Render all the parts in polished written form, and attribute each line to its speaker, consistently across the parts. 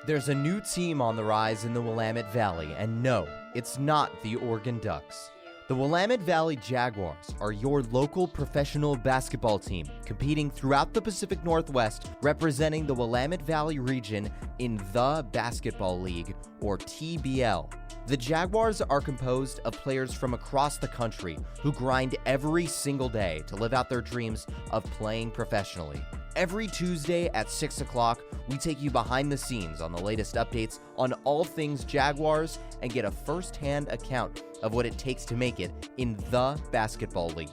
Speaker 1: There's a new team on the rise in the Willamette Valley, and no, it's not the Oregon Ducks. The Willamette Valley Jaguars are your local professional basketball team, competing throughout the Pacific Northwest, representing the Willamette Valley region in the Basketball League, or TBL. The Jaguars are composed of players from across the country who grind every single day to live out their dreams of playing professionally. Every Tuesday at 6 o'clock, we take you behind the scenes on the latest updates on all things Jaguars and get a first-hand account of what it takes to make it in the Basketball League.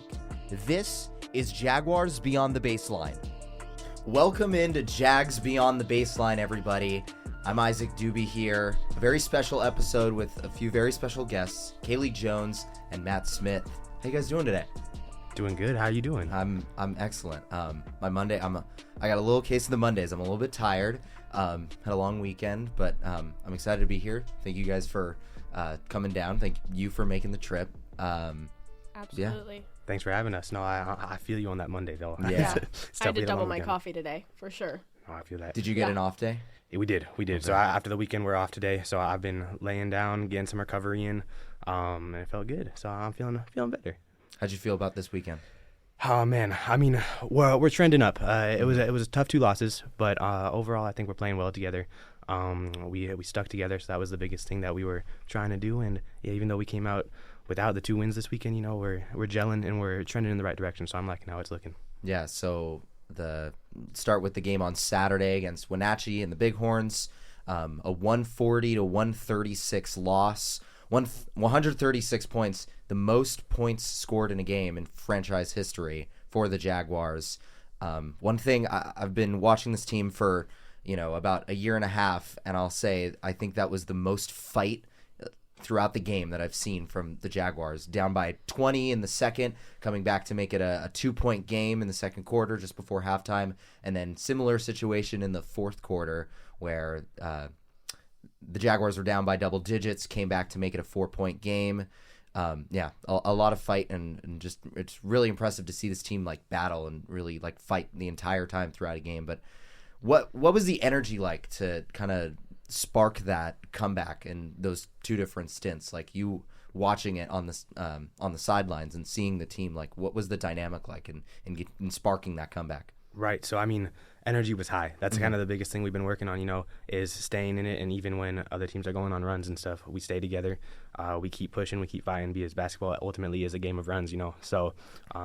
Speaker 1: This is Jaguars Beyond the Baseline. Welcome into Jags Beyond the Baseline, everybody. I'm Isaac Doobie here. A very special episode with a few very special guests, Kaylie Jones and Matt Smith. How you guys doing today?
Speaker 2: Doing good. How are you doing?
Speaker 1: I'm excellent. My Monday, I got a little case of the Mondays. I'm a little bit tired. Had a long weekend, but I'm excited to be here. Thank you guys for coming down. Thank you for making the trip.
Speaker 3: Absolutely.
Speaker 1: Yeah.
Speaker 2: Thanks for having us. No, I feel you on that Monday, though.
Speaker 1: Yeah.
Speaker 3: I had to double my coffee today, for sure.
Speaker 2: Oh, I feel that.
Speaker 1: Did you get an off day?
Speaker 2: Yeah, we did. Okay. So after the weekend, we're off today. So I've been laying down, getting some recovery in, and it felt good. So I'm feeling better.
Speaker 1: How'd you feel about this weekend?
Speaker 2: Oh man, I mean, we're trending up. It was a tough 2 losses, but overall, I think we're playing well together. We stuck together, so that was the biggest thing that we were trying to do. And yeah, even though we came out without the 2 wins this weekend, we're gelling and we're trending in the right direction. So I'm liking how it's looking.
Speaker 1: Yeah. So start with the game on Saturday against Wenatchee and the Bighorns. A 140 to 136 loss. 136 points, the most points scored in a game in franchise history for the Jaguars. One thing, I've been watching this team for, about a year and a half, and I'll say I think that was the most fight throughout the game that I've seen from the Jaguars. Down by 20 in the second, coming back to make it a 2-point game in the second quarter just before halftime, and then similar situation in the fourth quarter where the Jaguars were down by double digits, came back to make it a 4-point game. A lot of fight, and just it's really impressive to see this team battle and really fight the entire time throughout a game. But what was the energy like to kind of spark that comeback in those 2 different stints? Like you watching it on the sidelines and seeing the team, what was the dynamic like in sparking that comeback?
Speaker 2: Right. So, I mean, energy was high. That's kind of the biggest thing we've been working on, is staying in it. And even when other teams are going on runs and stuff, we stay together. We keep pushing, we keep fighting, because basketball ultimately is a game of runs, So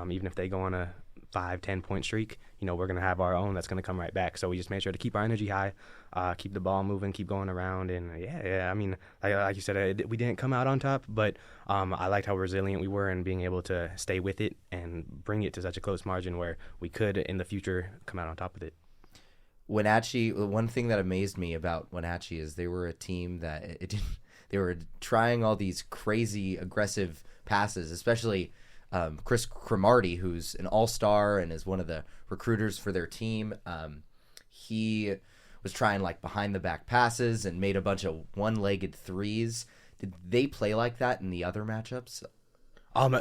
Speaker 2: even if they go on a 5-10 point streak, we're going to have our own that's going to come right back. So we just made sure to keep our energy high, keep the ball moving, keep going around. And I mean, like you said, we didn't come out on top, but I liked how resilient we were and being able to stay with it and bring it to such a close margin where we could in the future come out on top of it.
Speaker 1: Wenatchee, one thing that amazed me about Wenatchee is they were a team that they were trying all these crazy aggressive passes, especially Chris Cromartie, who's an all-star and is one of the recruiters for their team. He was trying behind the back passes and made a bunch of one-legged threes. Did they play like that in the other matchups?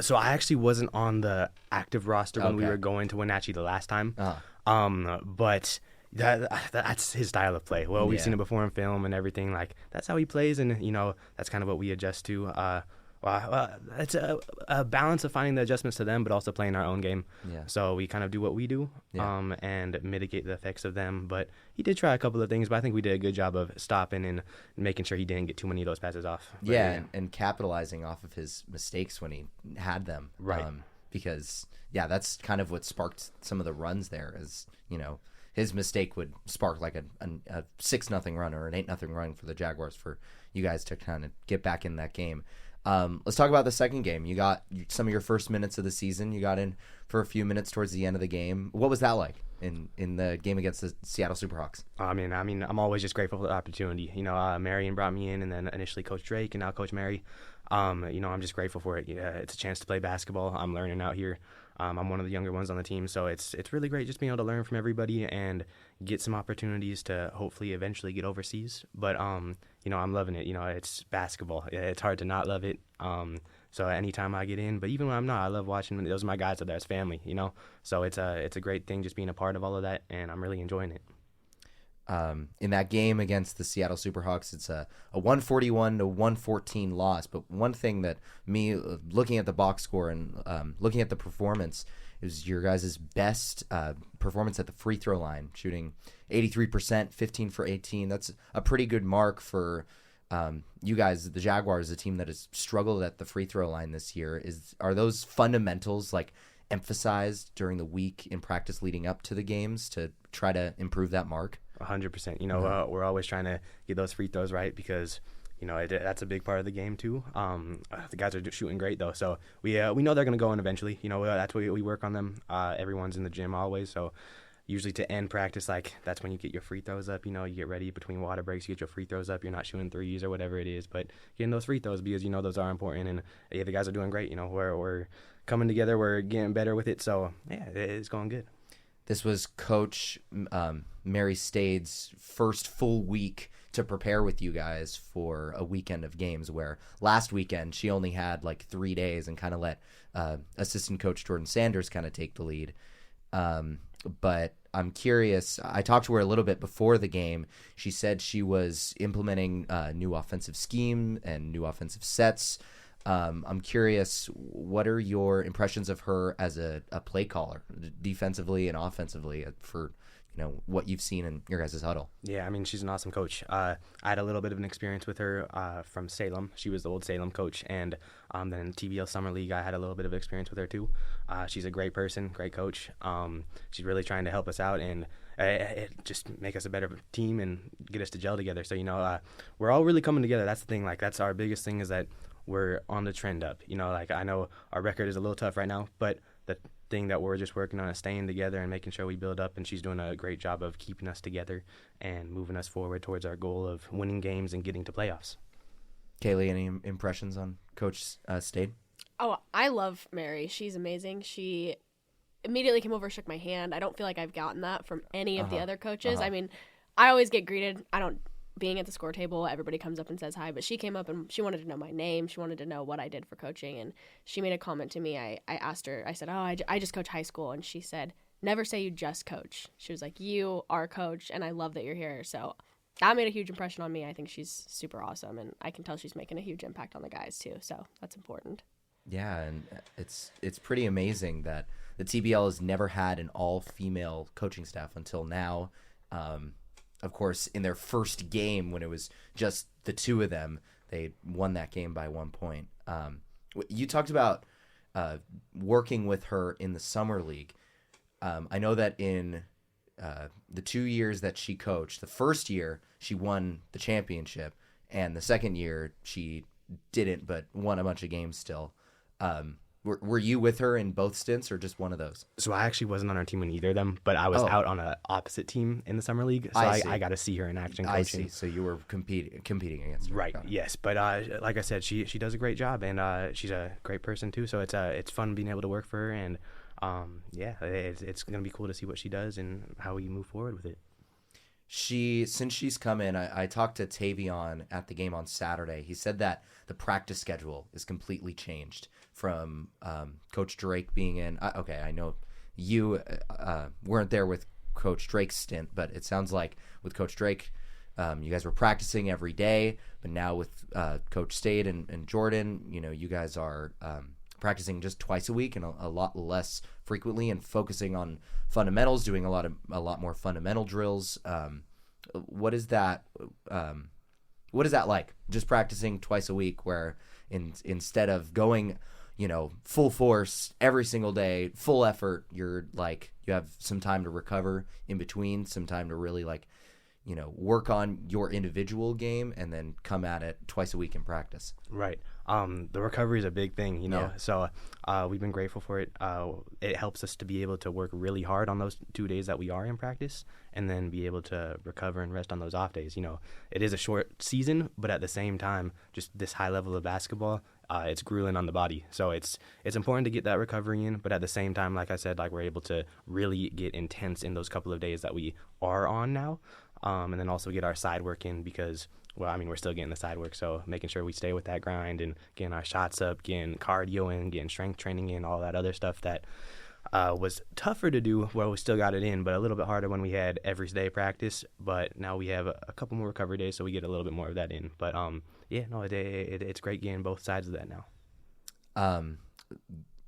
Speaker 2: So I actually wasn't on the active roster when we were going to Wenatchee the last time. But that's his style of play. Well, we've seen it before in film and everything. That's how he plays, and that's kind of what we adjust to. It's a balance of finding the adjustments to them, but also playing our own game. Yeah. So we kind of do what we do, and mitigate the effects of them. But he did try a couple of things, but I think we did a good job of stopping and making sure he didn't get too many of those passes off. But,
Speaker 1: and capitalizing off of his mistakes when he had them.
Speaker 2: Right.
Speaker 1: Because that's kind of what sparked some of the runs there. Is his mistake would spark a 6-0 run or an 8-0 run for the Jaguars for you guys to kind of get back in that game. Let's talk about the second game. You got some of your first minutes of the season. You got in for a few minutes towards the end of the game. What was that like in the game against the Seattle Superhawks?
Speaker 2: I mean, I'm always just grateful for the opportunity. Marion brought me in, and then initially Coach Drake, and now Coach Mary. I'm just grateful for it. Yeah, it's a chance to play basketball. I'm learning out here. I'm one of the younger ones on the team, so it's really great just being able to learn from everybody and get some opportunities to hopefully eventually get overseas. But I'm loving it. It's basketball. It's hard to not love it. So anytime I get in, but even when I'm not, I love watching. Those are my guys out there. It's family, So it's a great thing just being a part of all of that, and I'm really enjoying it.
Speaker 1: In that game against the Seattle Superhawks, it's a 141-114 loss. But one thing that me, looking at the box score and looking at the performance, is your guys' best performance at the free throw line, shooting 83%, 15 for 18. That's a pretty good mark for you guys, the Jaguars, a team that has struggled at the free throw line this year. Are those fundamentals like emphasized during the week in practice leading up to the games to try to improve that mark?
Speaker 2: 100%. We're always trying to get those free throws right because that's a big part of the game too. The guys are shooting great though, so we know they're gonna go in eventually. That's what we work on them. Everyone's in the gym always, so usually to end practice, like that's when you get your free throws up. You get ready between water breaks, you get your free throws up. You're not shooting threes or whatever it is, but getting those free throws because those are important. And the guys are doing great. We're coming together, we're getting better with it. So yeah, it's going good.
Speaker 1: This was Coach Mary Stade's first full week to prepare with you guys for a weekend of games, where last weekend she only had like 3 days and kind of let assistant coach Jordan Sanders kind of take the lead. But I'm curious, I talked to her a little bit before the game. She said she was implementing a new offensive scheme and new offensive sets. I'm curious, what are your impressions of her as a play caller, defensively and offensively, for what you've seen in your guys' huddle?
Speaker 2: Yeah, she's an awesome coach. I had a little bit of an experience with her from Salem. She was the old Salem coach, and then TBL Summer League, I had a little bit of experience with her too. She's a great person, great coach. She's really trying to help us out and just make us a better team and get us to gel together. So, we're all really coming together. That's the thing. Like, that's our biggest thing, is that we're on the trend up. I know our record is a little tough right now, but the thing that we're just working on is staying together and making sure we build up, and she's doing a great job of keeping us together and moving us forward towards our goal of winning games and getting to playoffs.
Speaker 1: Kaylie, any impressions on Coach Stade?
Speaker 3: Oh, I love Mary. She's amazing. She immediately came over, shook my hand. I don't feel like I've gotten that from any of the other coaches. I always get greeted. Being at the score table, everybody comes up and says hi, but she came up and she wanted to know my name. She wanted to know what I did for coaching, and she made a comment to me. I asked her, I said, I just coach high school, and she said, never say you just coach. She was like, you are coach, and I love that you're here. So that made a huge impression on me. I think she's super awesome, and I can tell she's making a huge impact on the guys too, so that's important.
Speaker 1: Yeah, and it's pretty amazing that the TBL has never had an all-female coaching staff until now. Of course, in their first game, when it was just the two of them, they won that game by 1 point. You talked about working with her in the summer league. I know that in the 2 years that she coached, the first year she won the championship, and the second year she didn't, but won a bunch of games still. Were you with her in both stints, or just one of those?
Speaker 2: So I actually wasn't on our team in either of them, but I was out on an opposite team in the summer league, so I got to see her in action coaching.
Speaker 1: I see. So you were competing against her.
Speaker 2: Right. Yes, but like I said, she does a great job, and she's a great person too. So it's fun being able to work for her, and it's gonna be cool to see what she does and how we move forward with it.
Speaker 1: Since she's come in, I talked to Tavion at the game on Saturday. He said that the practice schedule is completely changed from Coach Drake being in. I know you weren't there with Coach Drake's stint, but it sounds like with Coach Drake, you guys were practicing every day. But now with Coach Stade and Jordan, you guys are practicing just twice a week and a lot less frequently, and focusing on fundamentals, doing a lot more fundamental drills. What is that? What is that like? Just practicing twice a week, where instead of going, full force every single day, full effort, you have some time to recover in between, some time to really work on your individual game, and then come at it twice a week in practice.
Speaker 2: Right. The recovery is a big thing,
Speaker 1: Yeah.
Speaker 2: So we've been grateful for it. It helps us to be able to work really hard on those 2 days that we are in practice, and then be able to recover and rest on those off days. It is a short season, but at the same time, just this high level of basketball, it's grueling on the body. So it's important to get that recovery in, but at the same time, like I said, we're able to really get intense in those couple of days that we are on now. And then also get our side work in, because, we're still getting the side work, so making sure we stay with that grind and getting our shots up, getting cardio in, getting strength training in, all that other stuff that was tougher to do. Well, we still got it in, but a little bit harder when we had every day practice. But now we have a couple more recovery days, so we get a little bit more of that in. But yeah, no, it's great getting both sides of that now.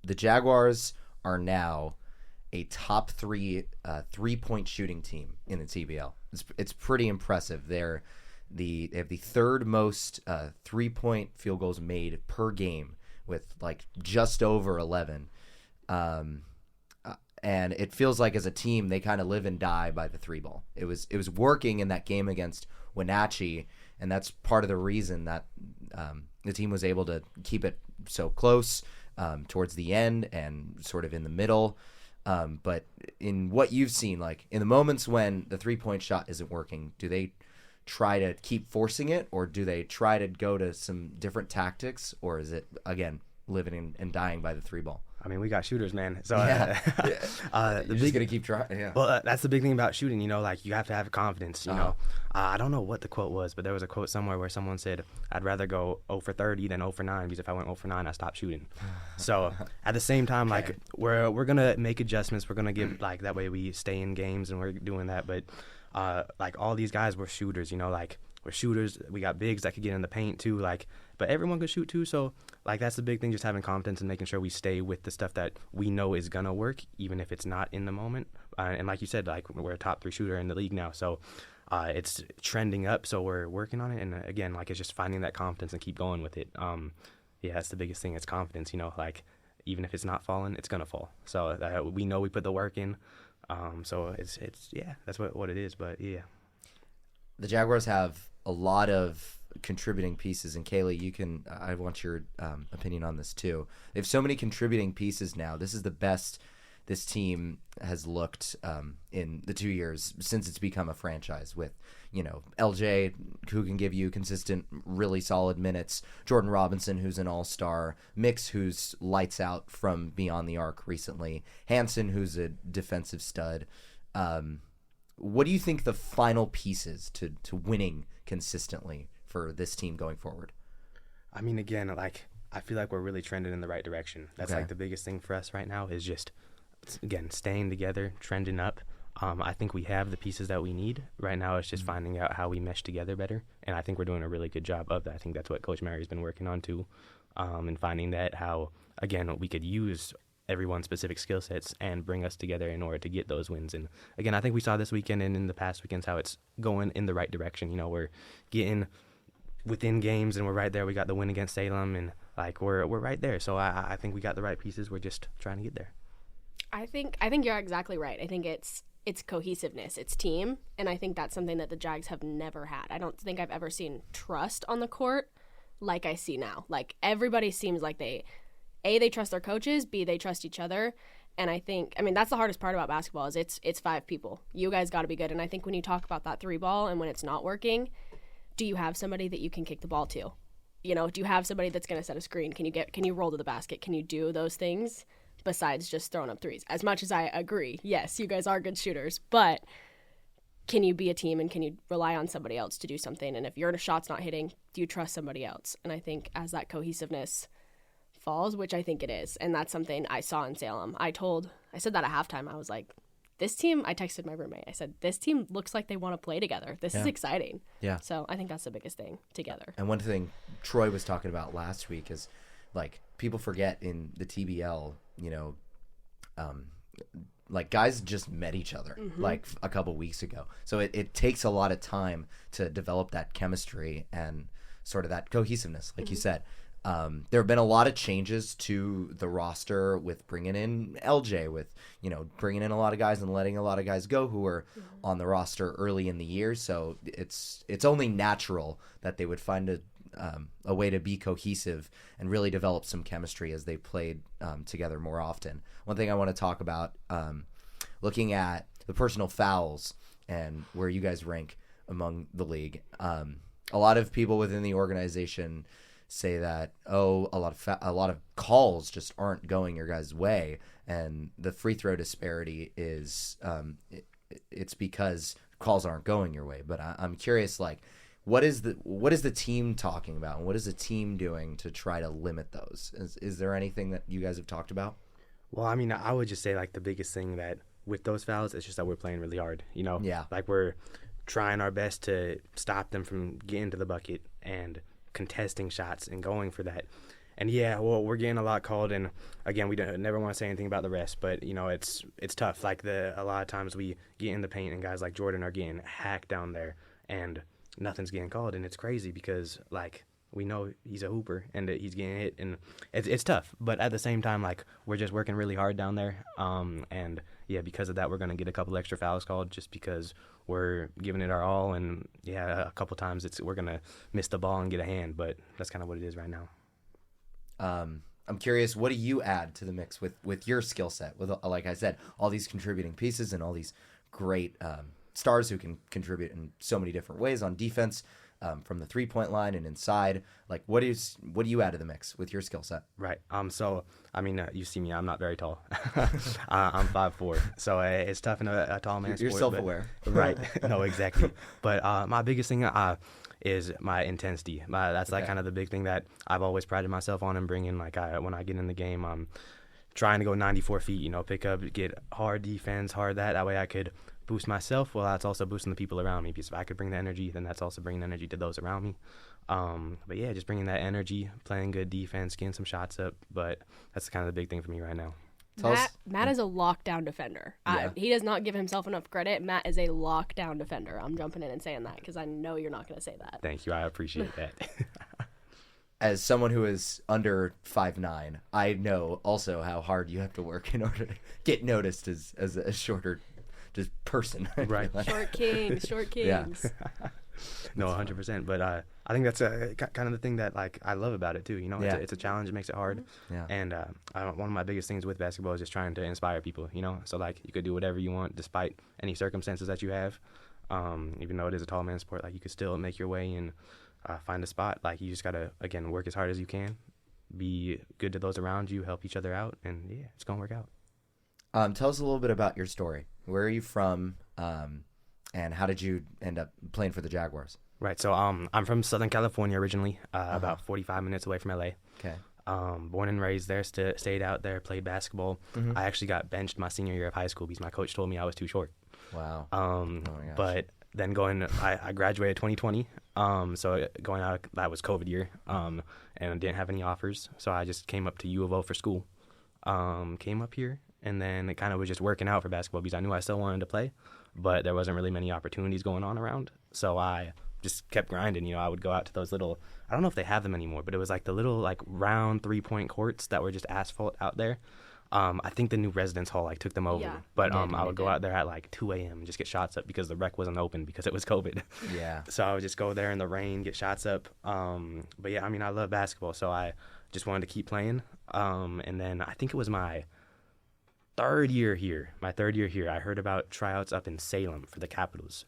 Speaker 1: The Jaguars are now a top 3 3-point shooting team in the TBL. It's pretty impressive. They have the third most 3-point field goals made per game with like just over 11. And it feels like as a team they kind of live and die by the 3 ball. It was working in that game against Wenatchee, and that's part of the reason that the team was able to keep it so close towards the end and sort of in the middle. But in what you've seen, like in the moments when the 3-point shot isn't working, do they try to keep forcing it, or do they try to go to some different tactics, or is it again living and dying by the 3 ball?
Speaker 2: I mean, we got shooters, man. So
Speaker 1: yeah.
Speaker 2: You're
Speaker 1: just gonna keep trying. Yeah.
Speaker 2: Well, that's the big thing about shooting. You know, like you have to have confidence. You know, I don't know what the quote was, but there was a quote somewhere where someone said, "I'd rather go 0 for 30 than 0 for 9 because if I went 0 for 9, I stopped shooting." So at the same time, like we're gonna make adjustments. We're gonna give like that way we stay in games and we're doing that. But like all these guys were shooters. You know, like we're shooters. We got bigs that could get in the paint too. Like, but everyone could shoot too. So like that's the big thing, just having confidence and making sure we stay with the stuff that we know is gonna work, even if it's not in the moment. And like you said, like we're a top 3 shooter in the league now, so it's trending up. So we're working on it, and again, like it's just finding that confidence and keep going with it. Yeah, that's the biggest thing. It's confidence. You know, like even if it's not falling, it's gonna fall. So we know we put the work in. So it's yeah, that's what it is. But yeah,
Speaker 1: the Jaguars have a lot of contributing pieces, and Kaylie, I want your opinion on this too. They have so many contributing pieces now. This is the best this team has looked in the 2 years since it's become a franchise, with LJ, who can give you consistent really solid minutes, Jordan Robinson, who's an all-star, Mix, who's lights out from beyond the arc recently, Hansen, who's a defensive stud. What do you think the final pieces to winning consistently for this team going forward?
Speaker 2: I mean, again, like I feel like we're really trending in the right direction. That's like the biggest thing for us right now is just, again, staying together, trending up. I think we have the pieces that we need. Right now it's just finding out how we mesh together better, and I think we're doing a really good job of that. I think that's what Coach Mary's been working on too, and finding that how, again, we could use everyone's specific skill sets and bring us together in order to get those wins. And again, I think we saw this weekend and in the past weekends how it's going in the right direction. We're getting within games and we're right there. We got the win against Salem, and like we're right there. So I think we got the right pieces. We're just trying to get there.
Speaker 3: I think you're exactly right. I think it's cohesiveness, it's team, and I think that's something that the Jags have never had. I don't think I've ever seen trust on the court like I see now. Like everybody seems like they trust their coaches, B, they trust each other. And I mean, that's the hardest part about basketball is it's 5 people. You guys got to be good. And I think when you talk about that 3 ball and when it's not working, do you have somebody that you can kick the ball to? Do you have somebody that's going to set a screen? Can you roll to the basket? Can you do those things besides just throwing up threes? As much as I agree, yes, you guys are good shooters, but can you be a team and can you rely on somebody else to do something? And if your shot's not hitting, do you trust somebody else? And I think as that cohesiveness falls, which I think it is, and that's something I saw in Salem. I said that at halftime. I was like, this team, I texted my roommate. I said, this team looks like they want to play together. This is exciting. Yeah. So I think that's the biggest thing, together.
Speaker 1: And one thing Troy was talking about last week is, like, people forget in the TBL, like guys just met each other like a couple weeks ago. So it takes a lot of time to develop that chemistry and sort of that cohesiveness, like you said. There have been a lot of changes to the roster with bringing in LJ, with bringing in a lot of guys and letting a lot of guys go who were on the roster early in the year. So it's only natural that they would find a way to be cohesive and really develop some chemistry as they played together more often. One thing I want to talk about, looking at the personal fouls and where you guys rank among the league. A lot of people within the organization say that a lot of calls just aren't going your guys' way, and the free throw disparity is it's because calls aren't going your way. But I'm curious, like, what is the team talking about, and what is the team doing to try to limit those? Is there anything that you guys have talked about?
Speaker 2: Well, I mean, I would just say like the biggest thing that with those fouls is just that we're playing really hard. You know,
Speaker 1: Yeah.
Speaker 2: like we're trying our best to stop them from getting to the bucket and contesting shots and going for that. And yeah, well, we're getting a lot called, and again, we don't never want to say anything about the rest, but you know, it's tough. Like a lot of times we get in the paint, and guys like Jordan are getting hacked down there, and nothing's getting called, and it's crazy because like we know he's a hooper and that he's getting hit, and it's tough. But at the same time, like we're just working really hard down there, and yeah, because of that, we're gonna get a couple extra fouls called just because we're giving it our all, and yeah, a couple times we're gonna miss the ball and get a hand, but that's kind of what it is right now.
Speaker 1: I'm curious, what do you add to the mix with your skill set? With, like I said, all these contributing pieces and all these great stars who can contribute in so many different ways on defense, from the 3-point line and inside. Like, what do you add to the mix with your skill set?
Speaker 2: Right. So I mean, you see me. I'm not very tall. I'm 5'4", so it's tough in a tall man's
Speaker 1: You're
Speaker 2: sport.
Speaker 1: self-aware,
Speaker 2: Right? No, exactly. But my biggest thing is my intensity. That's like
Speaker 1: Okay.
Speaker 2: kind of the big thing that I've always prided myself on and bringing. Like when I get in the game, I'm trying to go 94 feet. You know, pick up, get hard defense, hard that way I could boost myself. Well, that's also boosting the people around me, because if I could bring the energy, then that's also bringing energy to those around me. But yeah, just bringing that energy, playing good defense, getting some shots up. But that's kind of the big thing for me right now.
Speaker 3: Matt is a lockdown defender.
Speaker 1: Yeah.
Speaker 3: He does not give himself enough credit. Matt is a lockdown defender. I'm jumping in and saying that because I know you're not going to say that.
Speaker 2: Thank you. I appreciate that.
Speaker 1: As someone who is under 5'9", I know also how hard you have to work in order to get noticed as a shorter just person. I feel
Speaker 2: Right.
Speaker 1: like.
Speaker 3: Short kings.
Speaker 2: No, 100%. But I think that's kind of the thing that like I love about it too. You know,
Speaker 1: Yeah.
Speaker 2: it's a challenge. It makes it hard.
Speaker 1: Yeah.
Speaker 2: And one of my biggest things with basketball is just trying to inspire people. You know, so like you could do whatever you want despite any circumstances that you have. Even though it is a tall man's sport, like you could still make your way and find a spot. Like you just gotta again work as hard as you can, be good to those around you, help each other out, and yeah, it's gonna work out.
Speaker 1: Tell us a little bit about your story. Where are you from, and how did you end up playing for the Jaguars?
Speaker 2: Right. So I'm from Southern California originally, about 45 minutes away from LA.
Speaker 1: Okay.
Speaker 2: Born and raised there, stayed out there, played basketball.
Speaker 1: Mhm.
Speaker 2: I actually got benched my senior year of high school because my coach told me I was too short.
Speaker 1: Wow. Oh my gosh.
Speaker 2: But then I graduated 2020. So going out, that was COVID year. And didn't have any offers. So I just came up to U of O for school. Came up here, and then it kind of was just working out for basketball because I knew I still wanted to play, but there wasn't really many opportunities going on around. So I just kept grinding. You know, I would go out to those little, I don't know if they have them anymore, but it was like the little like round 3-point courts that were just asphalt out there. I think the new residence hall like took them over,
Speaker 3: Yeah,
Speaker 2: but
Speaker 3: they did,
Speaker 2: I would
Speaker 3: they
Speaker 2: go
Speaker 3: did.
Speaker 2: out there at like 2 a.m. and just get shots up because the rec wasn't open because it was COVID.
Speaker 1: Yeah.
Speaker 2: So I would just go there in the rain, get shots up. But yeah, I mean, I love basketball, so I just wanted to keep playing. And then I think it was my third year here, I heard about tryouts up in Salem for the Capitals.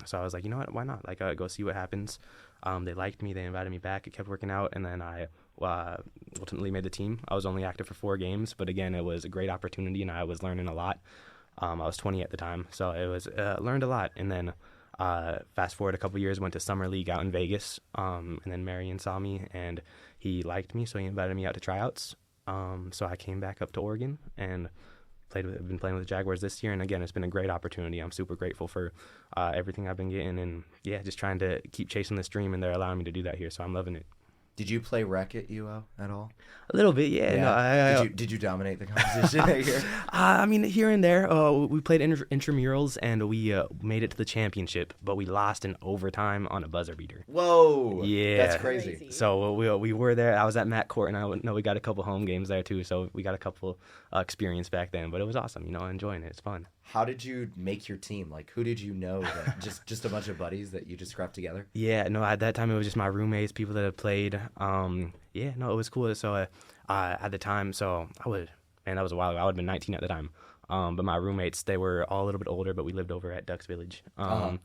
Speaker 2: So I was like, you know what, why not? Like, go see what happens. They liked me, they invited me back, it kept working out, and then I ultimately made the team. I was only active for 4 games, but again, it was a great opportunity, and I was learning a lot. I was 20 at the time, so it was learned a lot. And then fast forward a couple years, went to Summer League out in Vegas, and then Marion saw me, and he liked me, so he invited me out to tryouts. So I came back up to Oregon and I've been playing with the Jaguars this year, and again, it's been a great opportunity. I'm super grateful for everything I've been getting, and yeah, just trying to keep chasing this dream, and they're allowing me to do that here, so I'm loving it.
Speaker 1: Did you play rec at UO at all?
Speaker 2: A little bit, yeah. No,
Speaker 1: Did you dominate the competition here?
Speaker 2: I mean, here and there. We played intramurals, and we made it to the championship, but we lost in overtime on a buzzer beater.
Speaker 1: Whoa.
Speaker 2: Yeah.
Speaker 1: That's crazy.
Speaker 2: So we were there. I was at Matt Court, and I know we got a couple home games there too. So we got a couple experience back then. But it was awesome. You know, enjoying it. It's fun.
Speaker 1: How did you make your team? Like, who did you know? That just a bunch of buddies that you just scrapped together?
Speaker 2: Yeah. No, at that time it was just my roommates, people that had played. Yeah. No, it was cool. So at the time, that was a while ago. I would have been 19 at the time. But my roommates, they were all a little bit older, but we lived over at Ducks Village. And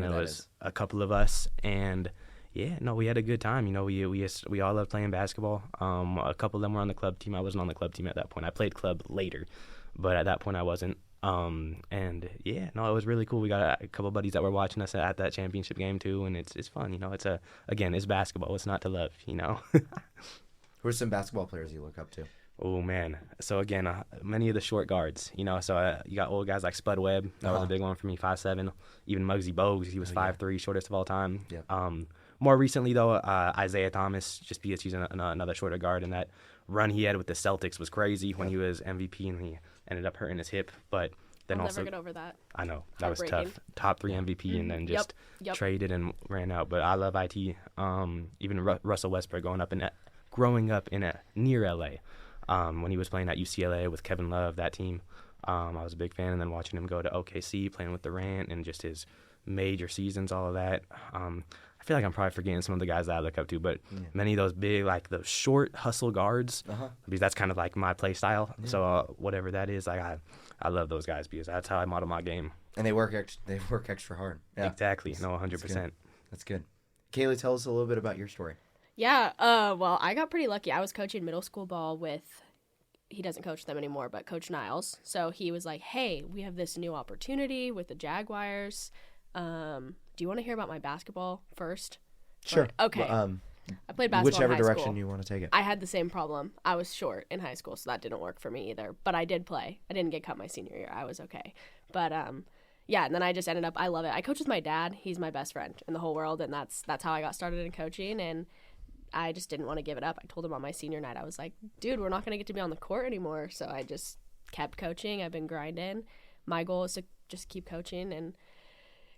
Speaker 2: there was a couple of us, and yeah, no, we had a good time. You know, we all loved playing basketball. A couple of them were on the club team. I wasn't on the club team at that point. I played club later, but at that point I wasn't. And yeah, no, it was really cool. We got a couple of buddies that were watching us at that championship game too, and it's fun. You know, it's basketball. It's not to love, you know.
Speaker 1: Who are some basketball players you look up to?
Speaker 2: Oh, man. So, again, many of the short guards, so you got old guys like Spud Webb. That was a big one for me, 5'7". Even Muggsy Bogues, he was 5'3", shortest of all time.
Speaker 1: Yeah.
Speaker 2: More recently, though, Isaiah Thomas, just because he's another shorter guard, and that run he had with the Celtics was crazy when he was MVP and he ended up hurting his hip. But then
Speaker 3: I'll
Speaker 2: also,
Speaker 3: never get over that.
Speaker 2: I know, that was
Speaker 3: Heartbreaking.
Speaker 2: tough. Top 3 MVP and then just
Speaker 3: Yep.
Speaker 2: traded and ran out. But I love IT. Even Russell Westbrook growing up in near LA. When he was playing at UCLA with Kevin Love, that team, I was a big fan. And then watching him go to OKC, playing with Durant, and just his major seasons, all of that. I feel like I'm probably forgetting some of the guys that I look up to, but many of those big, like the short hustle guards, because that's kind of like my play style. Yeah. So whatever that is, like I love those guys because that's how I model my game.
Speaker 1: And they work extra hard. Yeah.
Speaker 2: Exactly. No, 100%.
Speaker 1: That's good. Kaylie, tell us a little bit about your story.
Speaker 3: Yeah, well, I got pretty lucky. I was coaching middle school ball with, he doesn't coach them anymore, but Coach Niles. So he was like, hey, we have this new opportunity with the Jaguars. Do you want to hear about my basketball first?
Speaker 1: Sure.
Speaker 3: Okay. I played basketball
Speaker 1: Whichever
Speaker 3: in high
Speaker 1: direction
Speaker 3: school.
Speaker 1: you want to take it.
Speaker 3: I had the same problem. I was short in high school, so that didn't work for me either. But I did play. I didn't get cut my senior year. I was okay. But yeah, and then I just ended up, I love it. I coach with my dad. He's my best friend in the whole world, and that's how I got started in coaching, and I just didn't want to give it up. I told him on my senior night, I was like, dude, we're not going to get to be on the court anymore. So I just kept coaching. I've been grinding. My goal is to just keep coaching, and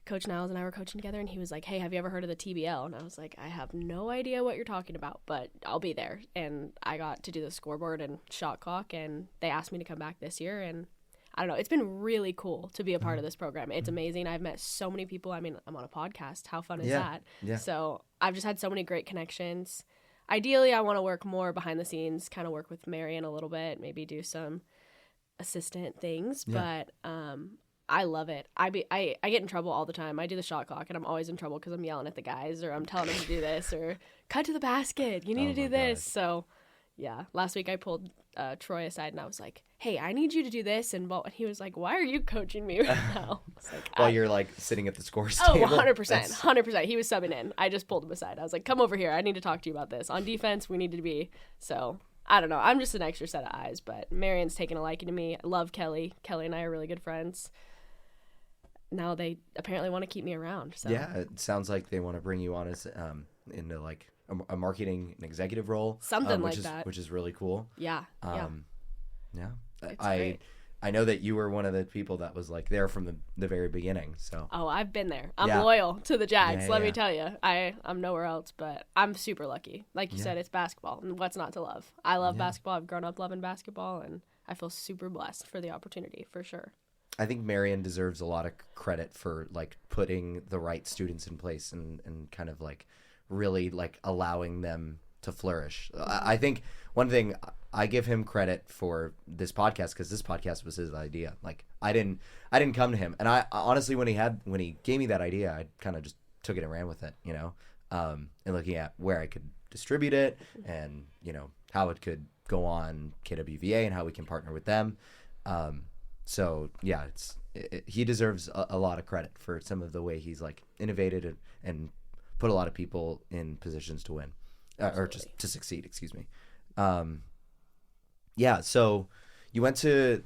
Speaker 3: Coach Niles and I were coaching together, and he was like, hey, have you ever heard of the TBL? And I was like, I have no idea what you're talking about, but I'll be there. And I got to do the scoreboard and shot clock, and they asked me to come back this year, and I don't know. It's been really cool to be a part of this program. It's amazing. I've met so many people. I mean, I'm on a podcast. How fun is that?
Speaker 1: Yeah.
Speaker 3: So I've just had so many great connections. Ideally, I want to work more behind the scenes, kind of work with Marion a little bit, maybe do some assistant things, but I love it. I get in trouble all the time. I do the shot clock, and I'm always in trouble because I'm yelling at the guys, or I'm telling them to do this, or cut to the basket. You need to do this. God. So, yeah. Last week I pulled Troy aside, and I was like, hey, I need you to do this. And he was like, why are you coaching me right now?
Speaker 1: While you're like sitting at the scores
Speaker 3: table?
Speaker 1: Oh,
Speaker 3: 100%. 100%. He was subbing in. I just pulled him aside. I was like, come over here. I need to talk to you about this. On defense, we need to be. So, I don't know. I'm just an extra set of eyes, but Marion's taken a liking to me. I love Kelly. Kelly and I are really good friends. Now they apparently want to keep me around. So.
Speaker 1: Yeah, it sounds like they want to bring you on as into like a marketing and executive role,
Speaker 3: something like that,
Speaker 1: which is really cool.
Speaker 3: Yeah,
Speaker 1: yeah.
Speaker 3: It's great.
Speaker 1: I know that you were one of the people that was like there from the very beginning. So
Speaker 3: I've been there. I'm loyal to the Jags.
Speaker 1: Yeah,
Speaker 3: let me tell you, I'm nowhere else, but I'm super lucky. Like you said, it's basketball, and what's not to love? I love basketball. I've grown up loving basketball, and I feel super blessed for the opportunity, for sure.
Speaker 1: I think Marion deserves a lot of credit for like putting the right students in place and kind of like really like allowing them to flourish. I think one thing I give him credit for this podcast, because this podcast was his idea. Like I didn't come to him, and I honestly when he gave me that idea, I kind of just took it and ran with it, and looking at where I could distribute it and how it could go on KWVA and how we can partner with them. So yeah, he deserves a lot of credit for some of the way he's like innovated and put a lot of people in positions to win, or just to succeed. Excuse me. Yeah. So you went to.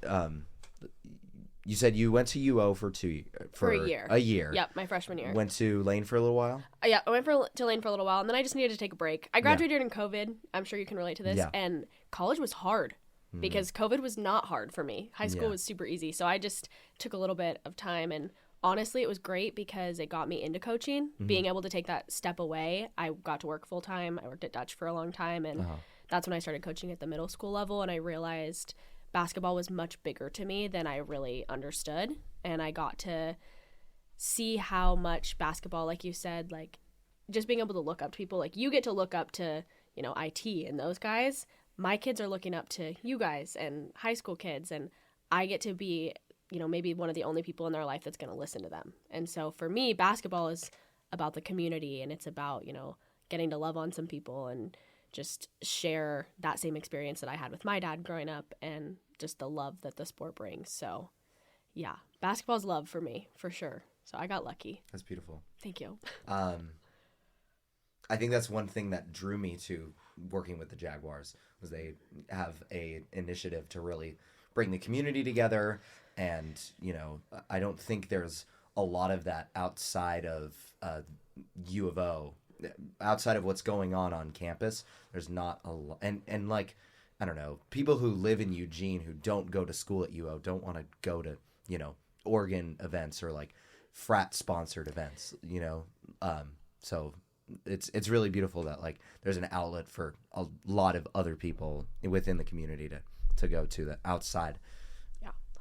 Speaker 1: You said you went to UO for
Speaker 3: a year.
Speaker 1: A year.
Speaker 3: Yep, my freshman year.
Speaker 1: Went to Lane for a little while.
Speaker 3: Yeah, I went to Lane for a little while, and then I just needed to take a break. I graduated in COVID. I'm sure you can relate to this.
Speaker 1: Yeah.
Speaker 3: And college was hard. Because COVID was not hard for me. High school was super easy. So I just took a little bit of time. And honestly, it was great because it got me into coaching. Being able to take that step away, I got to work full time. I worked at Dutch for a long time. And that's when I started coaching at the middle school level. And I realized basketball was much bigger to me than I really understood. And I got to see how much basketball, like you said, like just being able to look up to people. Like you get to look up to, IT and those guys. My kids are looking up to you guys and high school kids, and I get to be, maybe one of the only people in their life that's going to listen to them. And so for me, basketball is about the community, and it's about, getting to love on some people and just share that same experience that I had with my dad growing up and just the love that the sport brings. So, yeah, basketball's love for me, for sure. So I got lucky.
Speaker 1: That's beautiful.
Speaker 3: Thank you.
Speaker 1: I think that's one thing that drew me to working with the Jaguars was they have a initiative to really bring the community together, and I don't think there's a lot of that outside of U of O, outside of what's going on campus. There's not a lot, and like, I don't know, people who live in Eugene who don't go to school at UO don't want to go to Oregon events or like frat sponsored events, so it's really beautiful that like there's an outlet for a lot of other people within the community to go to the outside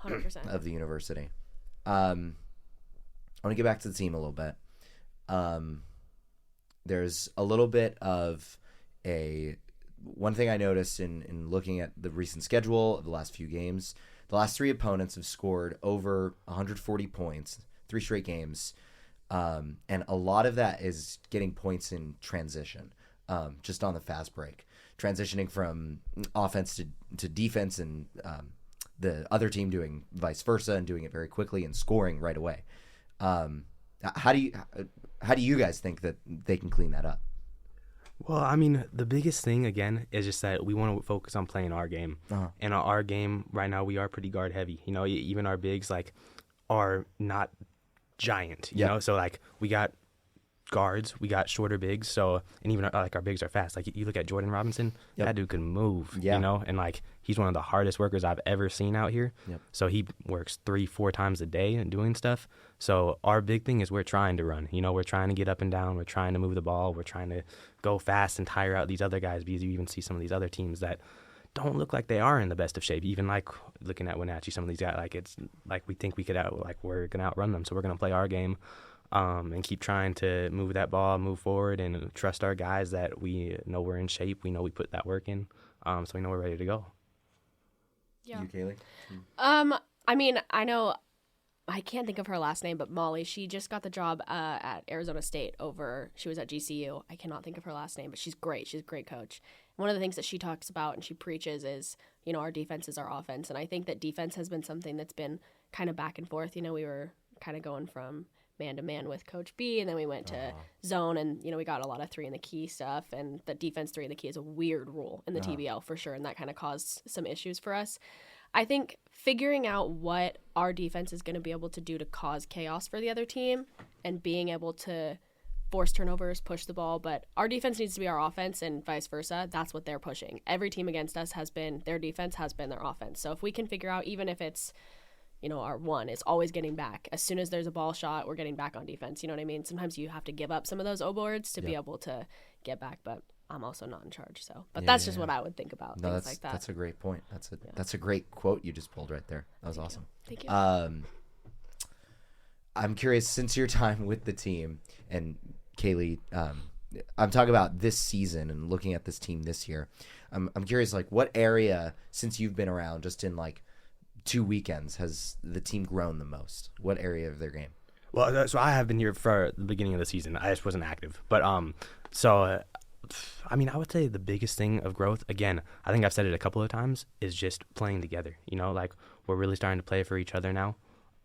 Speaker 3: 100%
Speaker 1: of the university. I want to get back to the team a little bit. There's a little bit of one thing I noticed in looking at the recent schedule of the last few games. The last 3 opponents have scored over 140 points, 3 straight games. And a lot of that is getting points in transition, just on the fast break, transitioning from offense to defense, and the other team doing vice versa and doing it very quickly and scoring right away. How do you guys think that they can clean that up?
Speaker 2: Well, I mean, the biggest thing, again, is just that we want to focus on playing our game. And our game, right now, we are pretty guard heavy. Even our bigs, like, are not giant, you know? So, like, we got guards, we got shorter bigs, so, and even, like, our bigs are fast. Like, you look at Jordan Robinson, that dude can move, and, like, he's one of the hardest workers I've ever seen out here. So he works 3-4 times a day and doing stuff. So our big thing is we're trying to run. We're trying to get up and down. We're trying to move the ball. We're trying to go fast and tire out these other guys, because you even see some of these other teams that don't look like they are in the best of shape. Even like looking at Wenatchee, some of these guys, like it's like we think we could we're going to outrun them. So we're going to play our game and keep trying to move that ball, move forward, and trust our guys that we know we're in shape. We know we put that work in, so we know we're ready to go.
Speaker 3: Yeah.
Speaker 1: You, Kaylie?
Speaker 3: I mean, I know, I can't think of her last name, but Molly, she just got the job at Arizona State she was at GCU. I cannot think of her last name, but she's great. She's a great coach. One of the things that she talks about and she preaches is, our defense is our offense. And I think that defense has been something that's been kind of back and forth. We were kind of going from man-to-man with Coach B, and then we went to zone, and, we got a lot of 3 in the key stuff, and the defense 3 in the key is a weird rule in the TBL for sure, and that kind of caused some issues for us. I think figuring out what our defense is going to be able to do to cause chaos for the other team and being able to force turnovers, push the ball, but our defense needs to be our offense and vice versa. That's what they're pushing. Every team against us their defense has been their offense. So if we can figure out, even if it's, our one is always getting back. As soon as there's a ball shot, we're getting back on defense. You know what I mean? Sometimes you have to give up some of those O-boards to be able to get back, but I'm also not in charge, but that's just what I would think about, things like that.
Speaker 1: That's a great point. That's a great quote you just pulled right there. That was awesome.
Speaker 3: Thank you.
Speaker 1: I'm curious, since your time with the team, and Kaylie, I'm talking about this season and looking at this team this year. I'm curious, like, what area, since you've been around, just in like 2 weekends, has the team grown the most? What area of their game?
Speaker 2: Well, so I have been here for the beginning of the season. I just wasn't active, but I mean, I would say the biggest thing of growth, again, I think I've said it a couple of times, is just playing together. Like, we're really starting to play for each other now.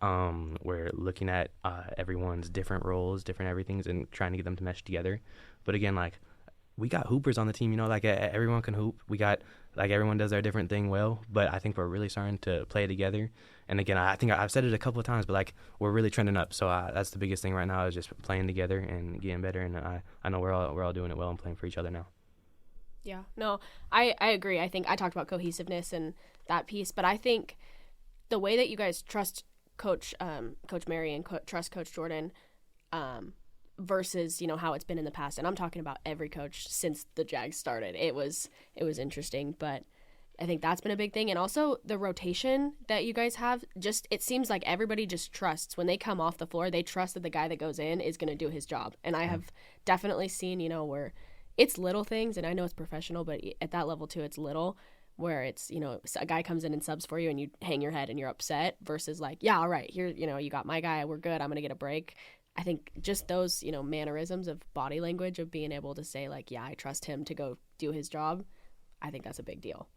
Speaker 2: We're looking at everyone's different roles, different everythings, and trying to get them to mesh together. But again, like, we got hoopers on the team, like, everyone can hoop. We got, like, everyone does their different thing well, but I think we're really starting to play together. And again, I think I've said it a couple of times, but, like, we're really trending up. So that's the biggest thing right now, is just playing together and getting better. And I know we're all doing it well and playing for each other now.
Speaker 3: Yeah, no, I agree. I think I talked about cohesiveness and that piece, but I think the way that you guys trust Coach Mary and trust Coach Jordan, versus how it's been in the past, and I'm talking about every coach since the Jags started. It was interesting, but I think that's been a big thing. And also the rotation that you guys have, it seems like everybody just trusts when they come off the floor. They trust that the guy that goes in is going to do his job. And I have definitely seen, where it's little things, and I know it's professional, but at that level too, it's little, where it's, a guy comes in and subs for you and you hang your head and you're upset, versus like, yeah, all right, here, you got my guy, we're good, I'm going to get a break. I think just those, mannerisms of body language, of being able to say, like, yeah, I trust him to go do his job, I think that's a big deal.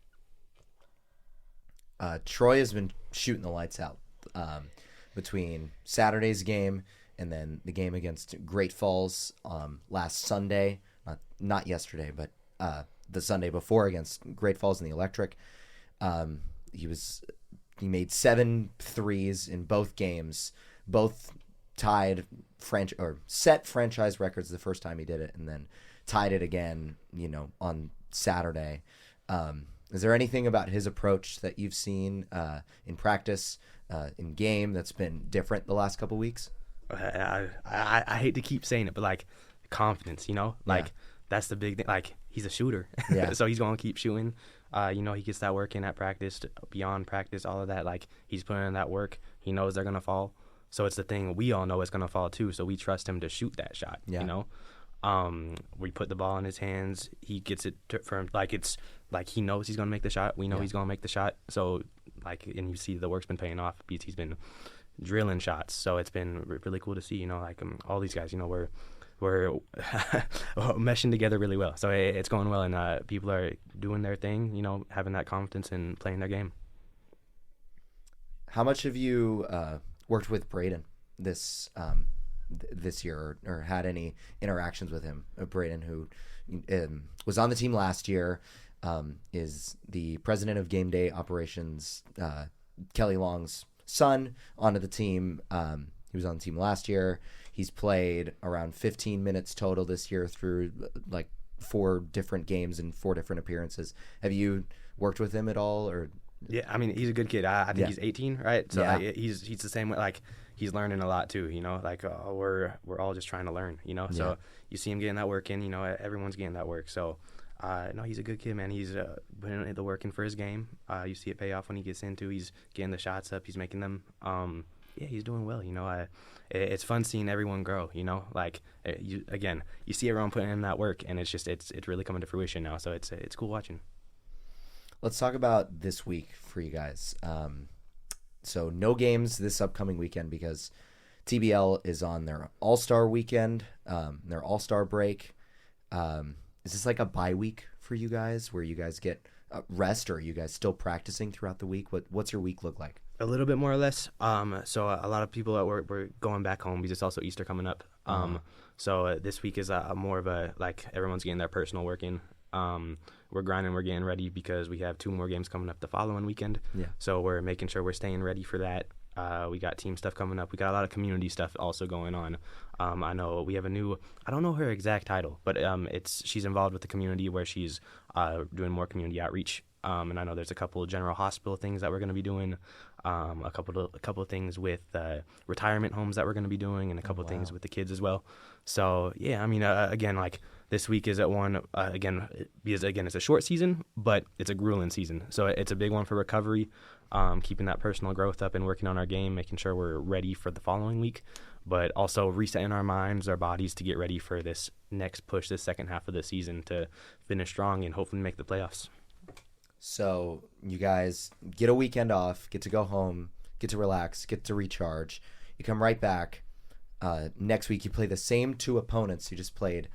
Speaker 1: Troy has been shooting the lights out between Saturday's game and then the game against Great Falls last Sunday. Not yesterday, but the Sunday before against Great Falls in the Electric. He made 7 threes in both games, both tied set franchise records the first time he did it, and then tied it again, on Saturday. Is there anything about his approach that you've seen in practice, in game, that's been different the last couple weeks?
Speaker 2: I hate to keep saying it, but like confidence, that's the big thing. Like, he's a shooter, so he's gonna keep shooting. He gets that work in at practice, beyond practice, all of that. Like, he's putting in that work. He knows they're gonna fall, so it's the thing we all know it's gonna fall too. So we trust him to shoot that shot. We put the ball in his hands. He gets it from it's like he knows he's gonna make the shot. We know he's gonna make the shot. So and you see the work's been paying off. He's been drilling shots. So it's been really cool to see. All these guys. We're meshing together really well. So it's going well, and people are doing their thing. Having that confidence and playing their game.
Speaker 1: How much have you worked with Braden this year, or had any interactions with him? Braden, who was on the team last year, is the president of Gameday Operations, Kaylie Long's son, onto the team. He was on the team last year. He's played around 15 minutes total this year through 4 different games and 4 different appearances. Have you worked with him at all? Or
Speaker 2: yeah, I mean, he's a good kid. I think he's 18, right? So he's the same way. He's learning a lot too. We're all just trying to learn. So you see him getting that work in. Everyone's getting that work. So no, he's a good kid, man. He's putting the work in for his game. You see it pay off when he gets into. He's getting the shots up. He's making them. He's doing well. It's fun seeing everyone grow. You see everyone putting in that work, and it's really coming to fruition now. So it's cool watching.
Speaker 1: Let's talk about this week for you guys. So no games this upcoming weekend because TBL is on their All-Star weekend, their All-Star break. Is this like a bye week for you guys, where you guys get rest, or are you guys still practicing throughout the week? What's your week look like?
Speaker 2: A little bit more or less. So a lot of people at work, we're going back home because it's also Easter coming up. So this week is more of a, everyone's getting their personal work in. We're grinding, we're getting ready because we have 2 more games coming up the following weekend. Yeah. So we're making sure we're staying ready for that. We got team stuff coming up. We got a lot of community stuff also going on. I know we have I don't know her exact title, but she's involved with the community where she's doing more community outreach. And I know there's a couple of general hospital things that we're going to be doing, a couple of things with retirement homes that we're going to be doing, and a couple of things with the kids as well. So yeah, I mean, again, this week is at one because it's a short season, but it's a grueling season. So it's a big one for recovery, keeping that personal growth up and working on our game, making sure we're ready for the following week, but also resetting our minds, our bodies to get ready for this next push, this second half of the season to finish strong and hopefully make the playoffs.
Speaker 1: So you guys get a weekend off, get to go home, get to relax, get to recharge. You come right back. Next week you play the same 2 opponents you just played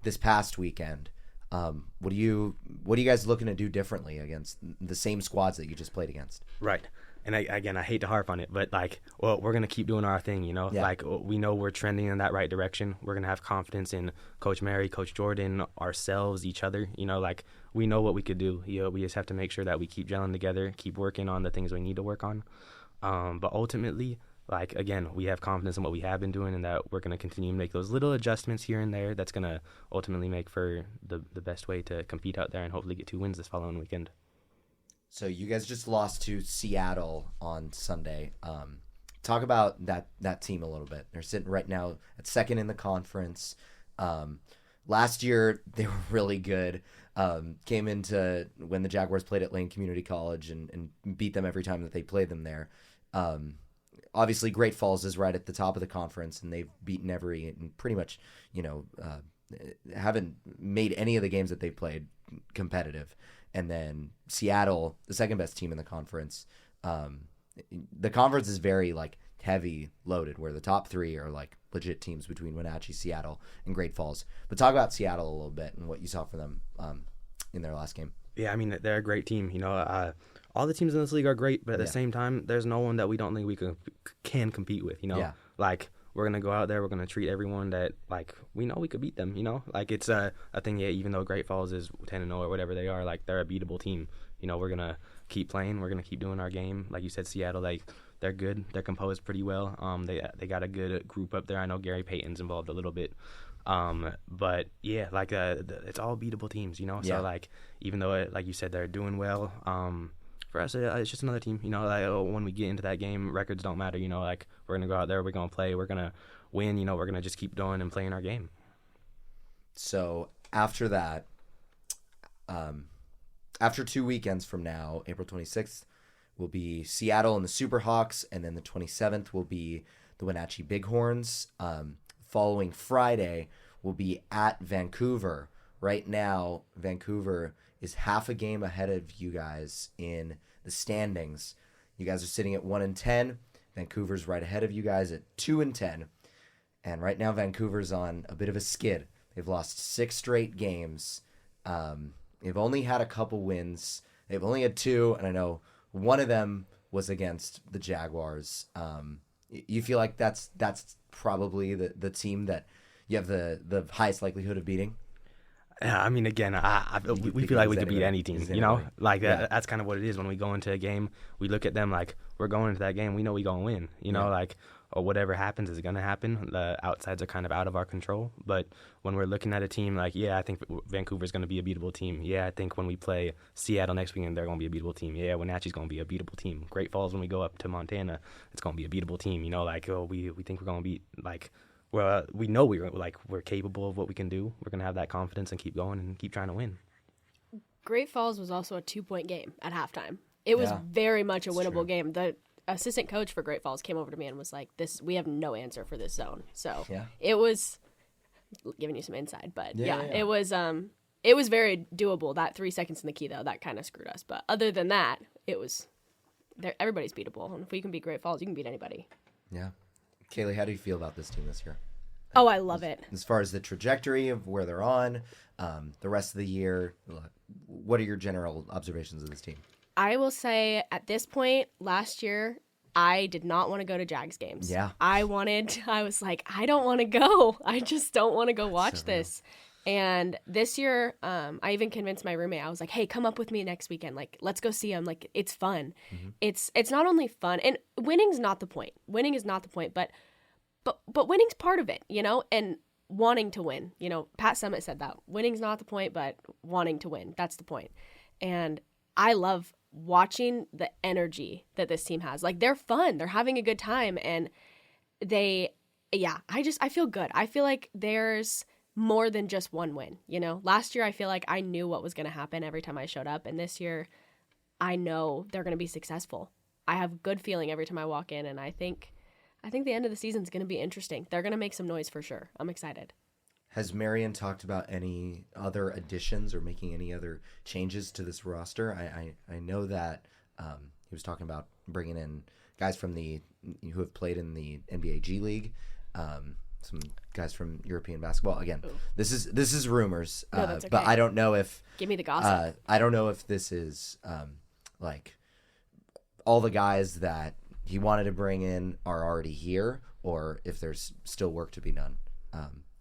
Speaker 1: this past weekend. What are you guys looking to do differently against the same squads that you just played against? Right.
Speaker 2: And I hate to harp on it, but we're going to keep doing our thing, Yeah. We know we're trending in that right direction. We're going to have confidence in Coach Mary, Coach Jordan, ourselves, each other. We know what we could do. We just have to make sure that we keep gelling together, keep working on the things we need to work on. But ultimately, we have confidence in what we have been doing, and that we're going to continue to make those little adjustments here and there. That's going to ultimately make for the best way to compete out there and hopefully get 2 wins this following weekend.
Speaker 1: So you guys just lost to Seattle on Sunday. Talk about that team a little bit. They're sitting right now at 2nd in the conference. Last year they were really good. Came into when the Jaguars played at Lane Community College and beat them every time that they played them there. Obviously Great Falls is right at the top of the conference, and they've beaten and pretty much, haven't made any of the games that they've played competitive. And then Seattle, the second best team in the conference. The conference is very heavy loaded, where the top 3 are legit teams between Wenatchee, Seattle, and Great Falls. But talk about Seattle a little bit and what you saw for them in their last game.
Speaker 2: Yeah, I mean, they're a great team. All the teams in this league are great, but at the same time, there's no one that we don't think we can compete with. Yeah. we're going to go out there. We're going to treat everyone that, like, we know we could beat them, you know? Like, it's a thing, yeah, even though Great Falls is 10-0 or whatever they are, like, they're a beatable team. You know, we're going to keep playing. We're going to keep doing our game. Like you said, Seattle, like, they're good. They're composed pretty well. They got a good group up there. I know Gary Payton's involved a little bit. But, yeah, like, it's all beatable teams, you know?
Speaker 1: Yeah.
Speaker 2: So, like, even though, like you said, they're doing well, for us, it's just another team. You know, like, when we get into that game, records don't matter. You know, like, we're going to go out there, we're going to play, we're going to win. You know, we're going to just keep doing and playing our game.
Speaker 1: So after that, after 2 weekends from now, April 26th will be Seattle and the Superhawks, and then the 27th will be the Wenatchee Bighorns. Following Friday will be at Vancouver. Right now, Vancouver is half a game ahead of you guys in the standings. You guys are sitting at 1-10. Vancouver's right ahead of you guys at 2-10. And right now, Vancouver's on a bit of a skid. They've lost 6 straight games. They've only had a couple wins. They've only had 2, and I know one of them was against the Jaguars. You feel like that's probably the team that you have the highest likelihood of beating?
Speaker 2: Yeah, I mean, again, we feel like we could beat any team, you know? Like,
Speaker 1: Yeah.
Speaker 2: that's kind of what it is. When we go into a game, we look at them like, we're going into that game, we know we're going to win, you know? Like, or whatever happens is going to happen. The outsides are kind of out of our control. But when we're looking at a team, like, yeah, I think Vancouver's going to be a beatable team. Yeah, I think when we play Seattle next weekend, they're going to be a beatable team. Yeah, Wenatchee's going to be a beatable team. Great Falls, when we go up to Montana, it's going to be a beatable team. You know, like, we think we're going to beat, like, well, we know we're capable of what we can do. We're going to have that confidence and keep going and keep trying to win.
Speaker 3: Great Falls was also a 2-point game at halftime. It was very much a winnable game. The assistant coach for Great Falls came over to me and was like, we have no answer for this zone. So it was giving you some insight, but it was very doable. That 3 seconds in the key, though, that kind of screwed us. But other than that, everybody's beatable. And if we can beat Great Falls, you can beat anybody.
Speaker 1: Yeah. Kaylie, how do you feel about this team this year?
Speaker 3: Oh, I love it.
Speaker 1: As far as the trajectory of where they're on, the rest of the year, what are your general observations of this team?
Speaker 3: I will say at this point, last year, I did not want to go to Jags games.
Speaker 1: Yeah.
Speaker 3: I was like, I don't want to go. I just don't want to go watch this. And this year, I even convinced my roommate. I was like, hey, come up with me next weekend. Like, let's go see them. Like, it's fun. Mm-hmm. It's not only fun. And winning's not the point. Winning is not the point. But winning's part of it, you know? And wanting to win. You know, Pat Summitt said that. Winning's not the point, but wanting to win. That's the point. And I love watching the energy that this team has. Like, they're fun. They're having a good time. And I feel good. I feel like there's more than just one win, you know? Last year, I feel like I knew what was going to happen every time I showed up. And this year, I know they're going to be successful. I have good feeling every time I walk in. And I think the end of the season is going to be interesting. They're going to make some noise for sure. I'm excited.
Speaker 1: Has Marion talked about any other additions or making any other changes to this roster? I know that he was talking about bringing in guys from who have played in the NBA G League, some guys from European basketball. Again, this is rumors,
Speaker 3: No, that's okay.
Speaker 1: but I don't know if
Speaker 3: Give me the gossip.
Speaker 1: I don't know if this is like all the guys that he wanted to bring in are already here, or if there's still work to be done.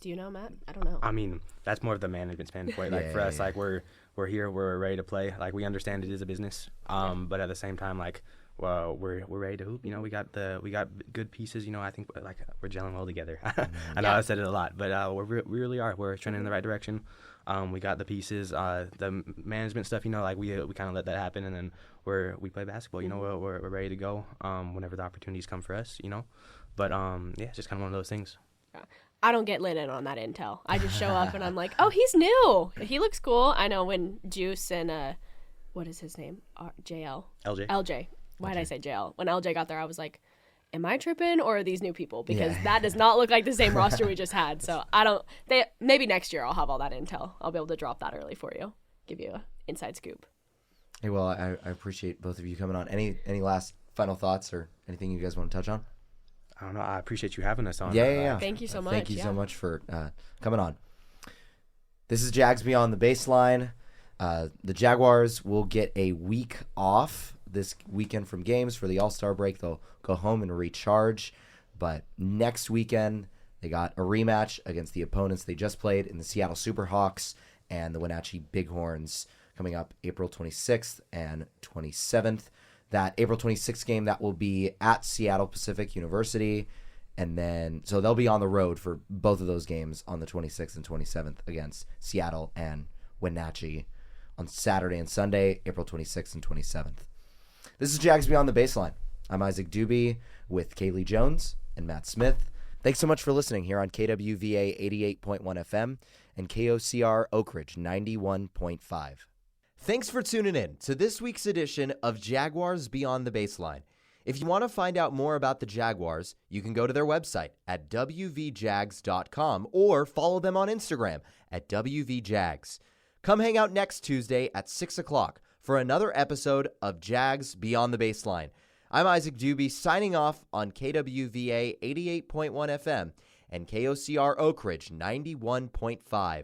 Speaker 3: Do you know, Matt? I don't know.
Speaker 2: I mean, that's more of the management standpoint. Like, for us, like, we're here, we're ready to play. Like, we understand it is a business, but at the same time, like, well, we're ready to hoop. You know, we got good pieces. You know, I think like we're gelling well together. I know I said it a lot, but we really are. We're trending in the right direction. We got the pieces, the management stuff. You know, like we kind of let that happen, and then we play basketball. You know, we're ready to go whenever the opportunities come for us. You know, but it's just kind of one of those things.
Speaker 3: Yeah. I don't get let in on that intel. I just show up and I'm like, oh, he's new. He looks cool. I know when Juice and what is his name? LJ. Why did I say JL? When LJ got there, I was like, am I tripping or are these new people? Because that does not look like the same roster we just had. So maybe next year I'll have all that intel. I'll be able to drop that early for you. Give you an inside scoop.
Speaker 1: Hey, well, I appreciate both of you coming on. Any last final thoughts or anything you guys want to touch on?
Speaker 2: I don't know. I appreciate you having us on.
Speaker 1: Yeah.
Speaker 3: Thank you so much.
Speaker 1: Thank you so much for coming on. This is Jags Beyond the Baseline. The Jaguars will get a week off this weekend from games for the All-Star break. They'll go home and recharge. But next weekend, they got a rematch against the opponents they just played in the Seattle Superhawks and the Wenatchee Bighorns coming up April 26th and 27th. That April 26th game, that will be at Seattle Pacific University. And then, so they'll be on the road for both of those games on the 26th and 27th against Seattle and Wenatchee on Saturday and Sunday, April 26th and 27th. This is Jags Beyond the Baseline. I'm Isaac Doobie with Kaylie Jones and Matt Smith. Thanks so much for listening here on KWVA 88.1 FM and KOCR Oak Ridge 91.5. Thanks for tuning in to this week's edition of Jaguars Beyond the Baseline. If you want to find out more about the Jaguars, you can go to their website at wvjags.com or follow them on Instagram at wvjags. Come hang out next Tuesday at 6 o'clock for another episode of Jags Beyond the Baseline. I'm Isaac Doobie signing off on KWVA 88.1 FM and KOCR Oak Ridge 91.5.